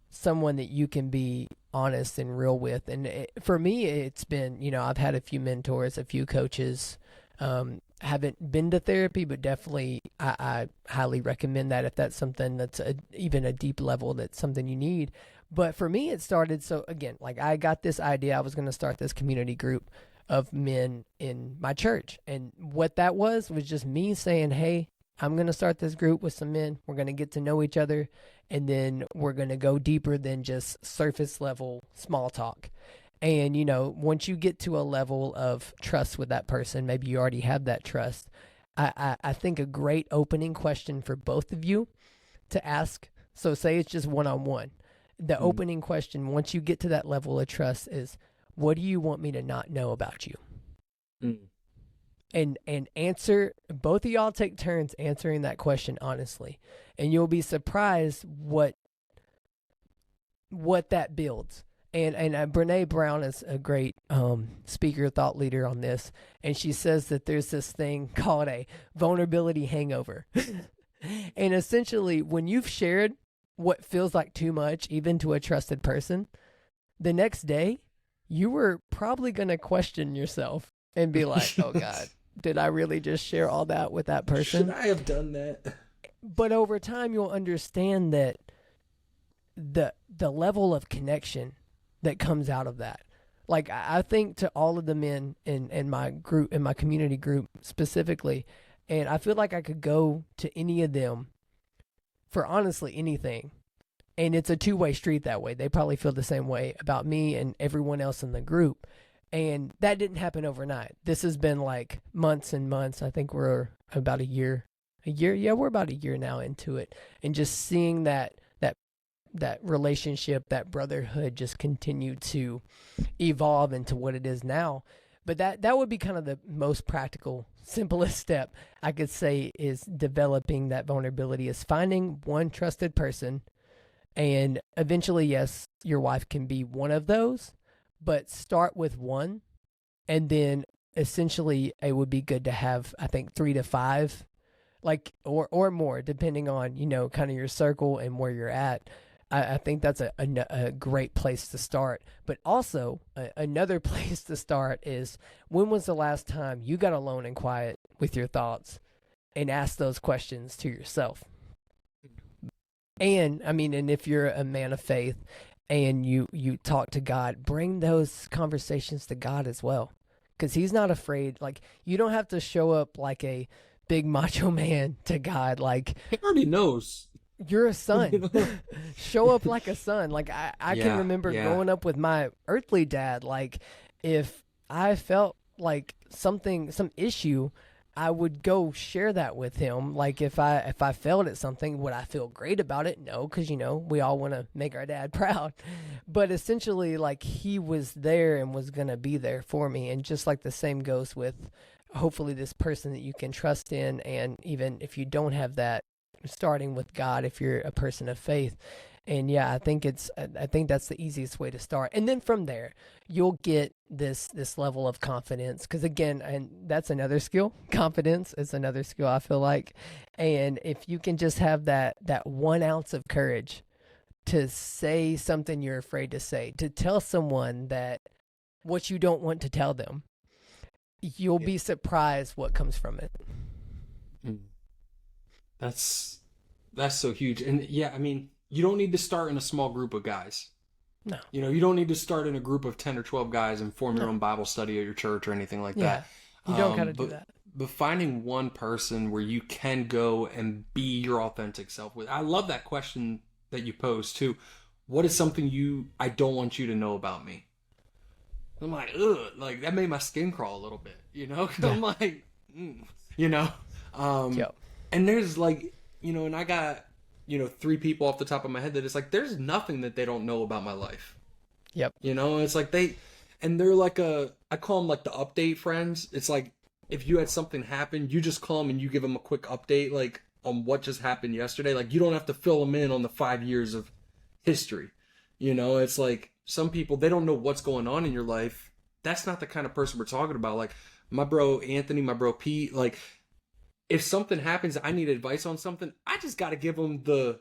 someone that you can be honest and real with. And for me, it's been, I've had a few mentors, a few coaches. Haven't been to therapy, but definitely I highly recommend that if that's something that's even a deep level, that's something you need. But for me, it started, so again, like I got this idea, I was going to start this community group of men in my church. And what that was just me saying, hey, I'm going to start this group with some men. We're going to get to know each other. And then we're going to go deeper than just surface level small talk. And, once you get to a level of trust with that person, maybe you already have that trust. I think a great opening question for both of you to ask. So say it's just one-on-one. the opening question, once you get to that level of trust, is, what do you want me to not know about you? And answer, both of y'all take turns answering that question honestly, and you'll be surprised what that builds. And Brene Brown is a great speaker, thought leader on this, and she says that there's this thing called a vulnerability hangover. And essentially, when you've shared what feels like too much, even to a trusted person, the next day, you were probably going to question yourself and be like, oh God, did I really just share all that with that person? Should I have done that? But over time, you'll understand that the level of connection that comes out of that. Like, I think to all of the men in my group, in my community group specifically, and I feel like I could go to any of them for honestly anything. And it's a two-way street that way. They probably feel the same way about me and everyone else in the group. And that didn't happen overnight. This has been like months and months. I think we're about a year. Yeah, we're about a year now into it. And just seeing that relationship, that brotherhood just continue to evolve into what it is now. But that would be kind of the most practical, simplest step I could say, is developing that vulnerability, is finding one trusted person. And eventually, yes, your wife can be one of those, but start with one. And then essentially it would be good to have, I think, 3 to 5, like, or more, depending on, kind of your circle and where you're at. I think that's a great place to start. But also, another place to start is, when was the last time you got alone and quiet with your thoughts and asked those questions to yourself? And, and if you're a man of faith and you talk to God, bring those conversations to God as well. Because he's not afraid. Like, you don't have to show up like a big macho man to God. Like, he already knows. You're a son. Show up like a son. Like, I can remember growing up with my earthly dad. Like, if I felt like some issue, I would go share that with him. Like, if I failed at something, would I feel great about it? No, because, we all want to make our dad proud. But essentially, like, he was there and was going to be there for me. And just like the same goes with, hopefully, this person that you can trust in. And even if you don't have that, starting with God, if you're a person of faith. And I think that's the easiest way to start. And then from there, you'll get this level of confidence. Because again, and that's another skill. Confidence is another skill, I feel like. And if you can just have that 1 ounce of courage to say something you're afraid to say, to tell someone that what you don't want to tell them, you'll be surprised what comes from it. That's so huge. And you don't need to start in a small group of guys. No. You don't need to start in a group of 10 or 12 guys and form your own Bible study at your church or anything like that. You don't got to do that. But finding one person where you can go and be your authentic self with. I love that question that you posed too. What is something I don't want you to know about me? I'm like, ugh, like that made my skin crawl a little bit, Yeah. I'm like, Yep. And there's like, and I got, 3 people off the top of my head that it's like, there's nothing that they don't know about my life. Yep. It's like they're like I call them like the update friends. It's like, if you had something happen, you just call them and you give them a quick update, like on what just happened yesterday. Like, you don't have to fill them in on the 5 years of history. It's like, some people, they don't know what's going on in your life. That's not the kind of person we're talking about. Like my bro Anthony, my bro Pete, like, if something happens, I need advice on something, I just got to give them the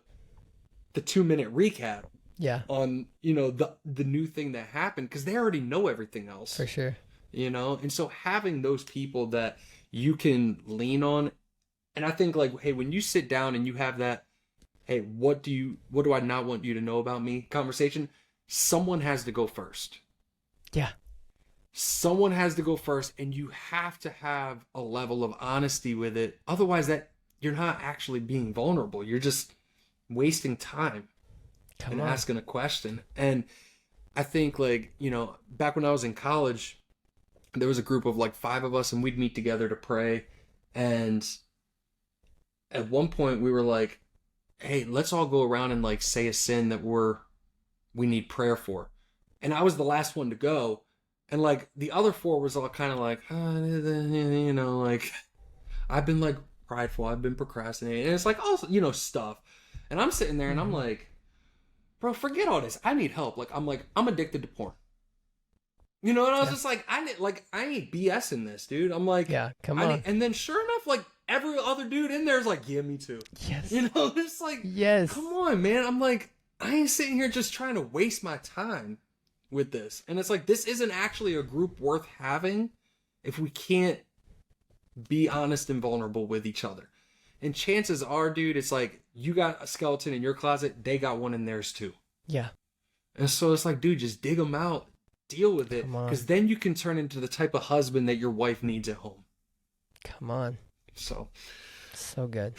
2-minute recap. Yeah. On, the new thing that happened, because they already know everything else. For sure. And so having those people that you can lean on, and I think like, hey, when you sit down and you have that, hey, what do I not want you to know about me conversation, someone has to go first. Yeah. Someone has to go first, and you have to have a level of honesty with it. Otherwise, that you're not actually being vulnerable. You're just wasting time asking a question. And I think like, back when I was in college, there was a group of like 5 of us, and we'd meet together to pray. And at one point we were like, hey, let's all go around and like say a sin that we're we need prayer for. And I was the last one to go. And like the other four was all kind of like, you know, like I've been like prideful, I've been procrastinating. And it's like, also, you know, stuff. And I'm sitting there and I'm like, bro, forget all this. I need help. I'm addicted to porn. You know, and I was just like, I ain't BS in this, dude. I'm like, yeah, come on. And then sure enough, like every other dude in there is like, yeah, me too. Yes. You know, it's like, yes. Come on, man. I'm like, I ain't sitting here just trying to waste my time with this. And it's like, this isn't actually a group worth having if we can't be honest and vulnerable with each other. And chances are, dude, it's like, you got a skeleton in your closet, they got one in theirs too. Yeah. And so it's like, dude, just dig them out, deal with it, because then you can turn into the type of husband that your wife needs at home. Come on. So good.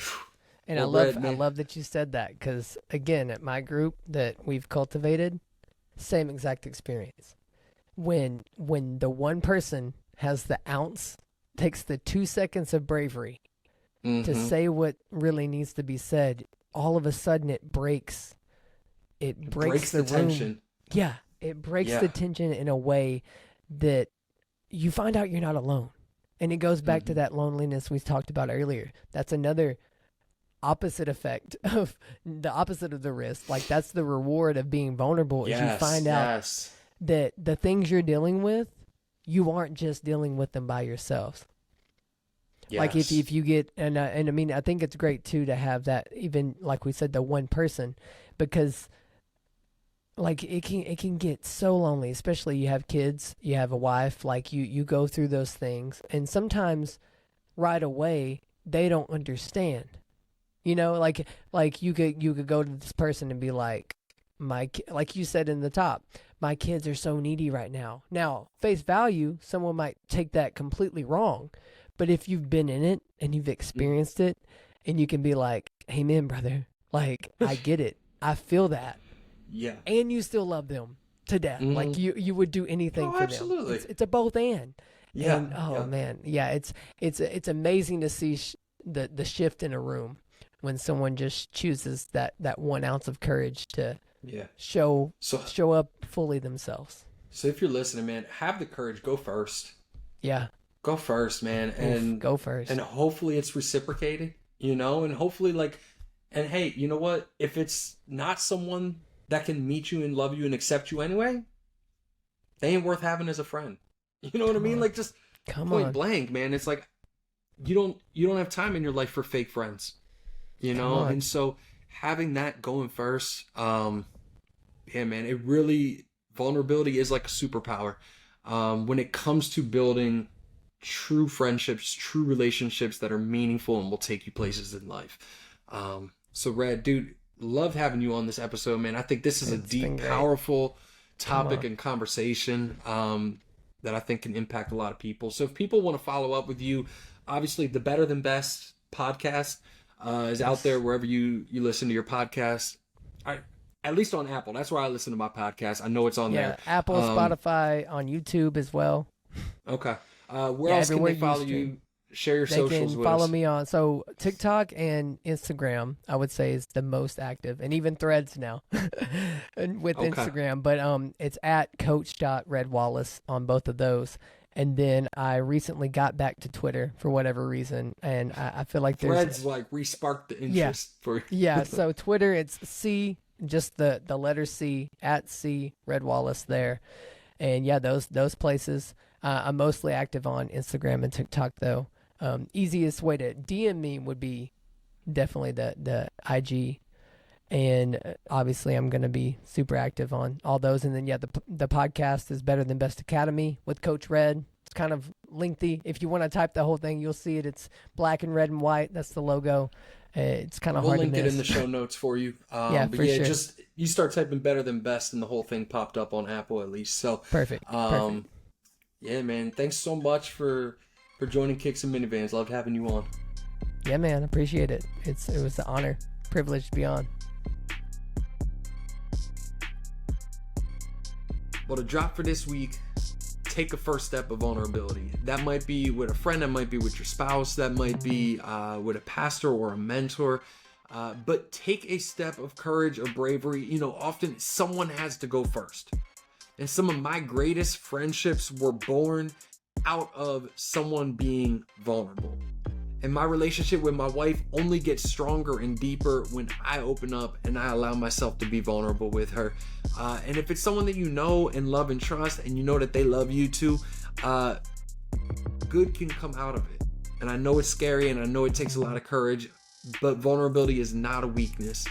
And well, I love that you said that, because again, at my group that we've cultivated, same exact experience. When the one person has the ounce, takes the 2 seconds of bravery to say what really needs to be said, all of a sudden it breaks the room. Tension. Yeah, it breaks the tension in a way that you find out you're not alone. And it goes back to that loneliness we talked about earlier. That's another opposite effect of the opposite of the risk. Like, that's the reward of being vulnerable, is you find out that the things you're dealing with, you aren't just dealing with them by yourselves. Yes. Like if you get, and I mean, I think it's great too to have that, even like we said, the one person, because like it can get so lonely, especially you have kids, you have a wife, like you go through those things, and sometimes right away they don't understand. You know, like you could go to this person and be like, like you said in the top, my kids are so needy right now. Now, face value, someone might take that completely wrong, but if you've been in it and you've experienced it, and you can be like, amen, brother, like I get it, I feel that. Yeah. And you still love them to death. Like you would do anything for absolutely. them. It's a both and. Yeah. And man, yeah, it's amazing to see the shift in a room when someone just chooses that 1 ounce of courage to show up fully themselves. So if you're listening, man, have the courage. Go first. Yeah. Go first, man. And go first. And hopefully it's reciprocated, you know, and hopefully and hey, you know what? If it's not someone that can meet you and love you and accept you anyway, they ain't worth having as a friend. You know what I mean? Like, just point blank, man. It's like, you don't have time in your life for fake friends, you know? And so having that going first, man, it really, vulnerability is like a superpower. When it comes to building true friendships, true relationships that are meaningful and will take you places in life. So Red, dude, loved having you on this episode, man. I think this is a deep, powerful topic and conversation that I think can impact a lot of people. So if people want to follow up with you, obviously the Better Than Best podcast is out there wherever you listen to your podcast. At least on Apple. That's where I listen to my podcast. I know it's on there. Apple, Spotify, on YouTube as well. Okay. Where else can they follow you? Share your socials with us. They can follow me on TikTok and Instagram, I would say, is the most active, and even Threads now with Instagram. But it's at coach.redwallace on both of those. And then I recently got back to Twitter for whatever reason, and I feel like Threads like re-sparked the interest for you. Yeah, so Twitter, it's C, just the letter C, at C Red Wallace there. And yeah, those places. I'm mostly active on Instagram and TikTok though. Easiest way to DM me would be definitely the IG, and obviously I'm going to be super active on all those. And then the podcast is Better Than Best Academy with Coach Red. It's kind of lengthy. If you want to type the whole thing, you'll see it. It's black and red and white. That's the logo. It's kind of hard to miss. We'll link it in the show notes for you. For sure. Just you start typing Better Than Best and the whole thing popped up on Apple at least. So perfect. Yeah, man. Thanks so much for joining Kicks and Minivans. Loved having you on. Yeah, man. Appreciate it. It was an honor, privilege to be on. Well, the drop for this week, take a first step of vulnerability. That might be with a friend. That might be with your spouse. That might be with a pastor or a mentor. But take a step of courage or bravery. Often someone has to go first. And some of my greatest friendships were born out of someone being vulnerable. And my relationship with my wife only gets stronger and deeper when I open up and I allow myself to be vulnerable with her. And if it's someone that you know and love and trust, and you know that they love you too, good can come out of it. And I know it's scary, and I know it takes a lot of courage, but vulnerability is not a weakness.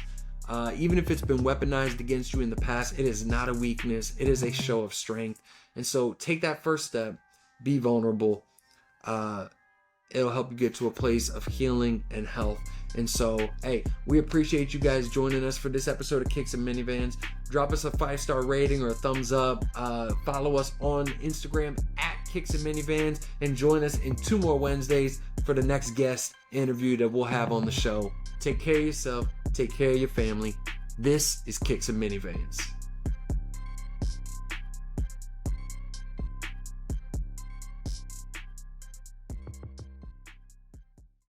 Even if it's been weaponized against you in the past, it is not a weakness. It is a show of strength. And so take that first step, be vulnerable. It'll help you get to a place of healing and health. And so, hey, we appreciate you guys joining us for this episode of Kicks and Minivans. Drop us a 5-star rating or a thumbs up. Follow us on Instagram at Kicks and Minivans, and join us in 2 more Wednesdays for the next guest interview that we'll have on the show. Take care of yourself. Take care of your family. This is Kicks and Minivans.